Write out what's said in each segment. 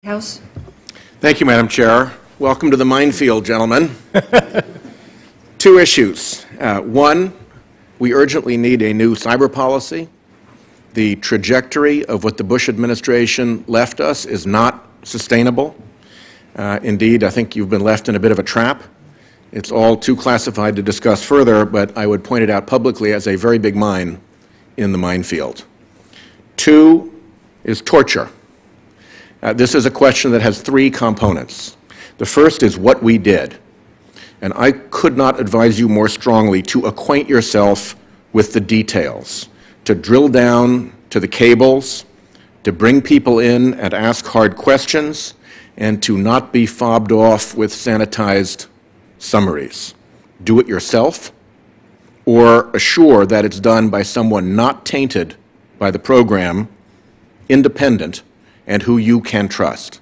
House. Thank you, Madam Chair. Welcome to the minefield, gentlemen. Two issues. One, we urgently need a new cyber policy. The trajectory of what the Bush administration left us is not sustainable. Indeed, I think you've been left in a bit of a trap. It's all too classified to discuss further, but I would point it out publicly as a very big mine in the minefield. Two is torture. This is a question that has three components. The first is what we did. And I could not advise you more strongly to acquaint yourself with the details, to drill down to the cables, to bring people in and ask hard questions, and to not be fobbed off with sanitized summaries. Do it yourself, or assure that it's done by someone not tainted by the program, independent, and who you can trust.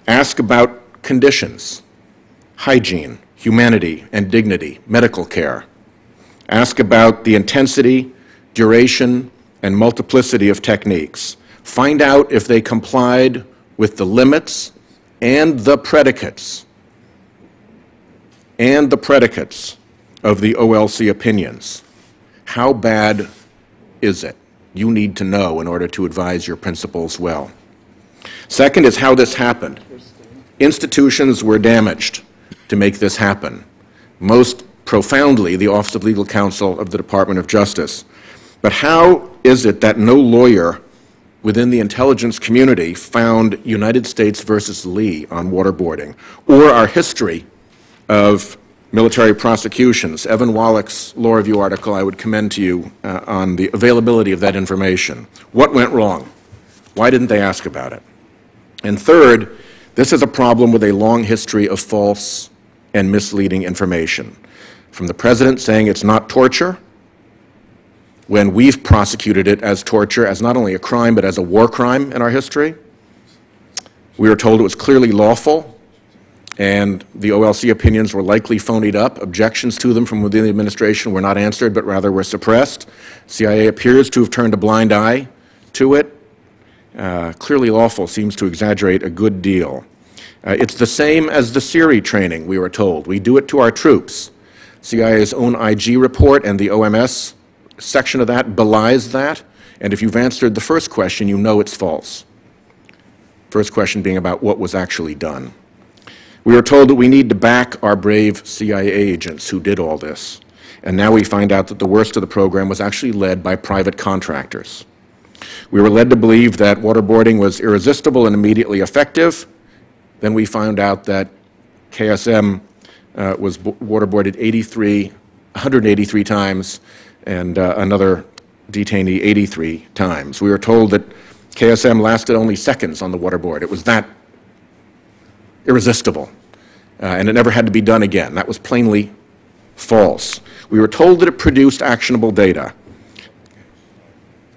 Ask about conditions, hygiene, humanity and dignity, medical care. Ask about the intensity, duration, and multiplicity of techniques. Find out if they complied with the limits and the predicates of the OLC opinions. How bad is it? You need to know in order to advise your principals well. Second is how this happened. Institutions were damaged to make this happen. Most profoundly, the Office of Legal Counsel of the Department of Justice. But how is it that no lawyer within the intelligence community found United States versus Lee on waterboarding, or our history of military prosecutions? Evan Wallach's law review article I would commend to you on the availability of that information. What went wrong? Why didn't they ask about it? And third, this is a problem with a long history of false and misleading information. From the President saying it's not torture, when we've prosecuted it as torture, as not only a crime but as a war crime in our history. We were told it was clearly lawful, and the OLC opinions were likely phonied up. Objections to them from within the administration were not answered, but rather were suppressed. CIA appears to have turned a blind eye to it. Clearly lawful seems to exaggerate a good deal. It's the same as the Siri training, we were told. We do it to our troops. CIA's own IG report and the OMS section of that belies that. And if you've answered the first question, you know it's false. First question being about what was actually done. We were told that we need to back our brave CIA agents who did all this. And now we find out that the worst of the program was actually led by private contractors. We were led to believe that waterboarding was irresistible and immediately effective. Then we found out that KSM was waterboarded 183 times, and another detainee 83 times. We were told that KSM lasted only seconds on the waterboard. It was that irresistible, and it never had to be done again. That was plainly false. We were told that it produced actionable data.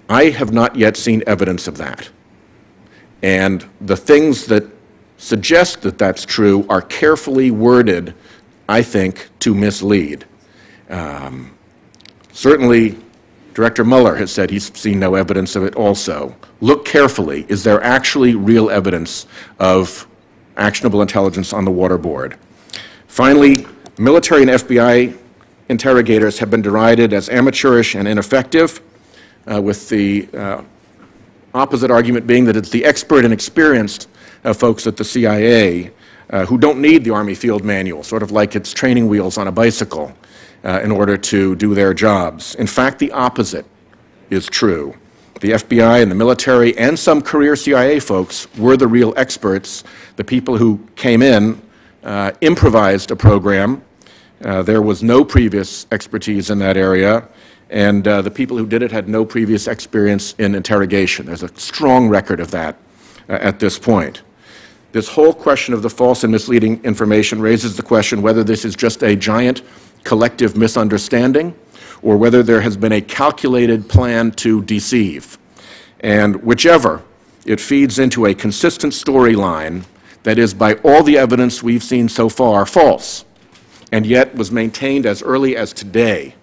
I have not yet seen evidence of that. And the things that suggest that that's true are carefully worded, I think, to mislead. Certainly, Director Mueller has said he's seen no evidence of it also. Look carefully. Is there actually real evidence of actionable intelligence on the waterboard? Finally, military and FBI interrogators have been derided as amateurish and ineffective, with the opposite argument being that it's the expert and experienced folks at the CIA who don't need the Army field manual, sort of like it's training wheels on a bicycle, in order to do their jobs. In fact, the opposite is true. The FBI and the military and some career CIA folks were the real experts. The people who came in improvised a program. There was no previous expertise in that area, and the people who did it had no previous experience in interrogation. There's a strong record of that at this point. This whole question of the false and misleading information raises the question whether this is just a giant collective misunderstanding or whether there has been a calculated plan to deceive. And whichever, it feeds into a consistent storyline that is, by all the evidence we've seen so far, false, and yet was maintained as early as today.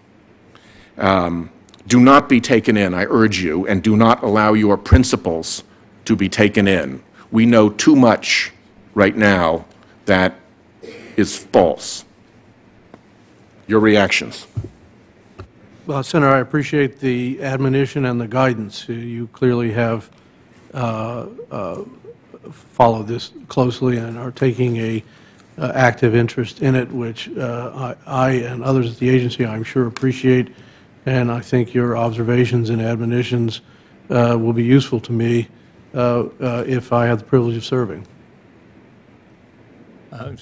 Do not be taken in, I urge you, and do not allow your principles to be taken in. we know too much right now that is false. Your reactions? Well, Senator, I appreciate the admonition and the guidance. You clearly have followed this closely and are taking a active interest in it, which I and others at the agency, I'm sure, appreciate. And I think your observations and admonitions will be useful to me if I have the privilege of serving.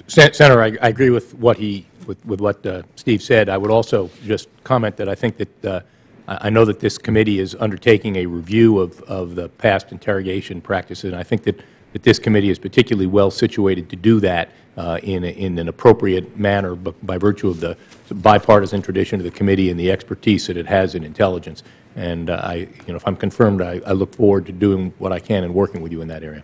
Senator, I agree with what Steve said. I would also just comment that I think that I know that this committee is undertaking a review of the past interrogation practices, and I think that this committee is particularly well situated to do that in an appropriate manner by virtue of the bipartisan tradition of the committee and the expertise that it has in intelligence. And if I'm confirmed, I look forward to doing what I can and working with you in that area.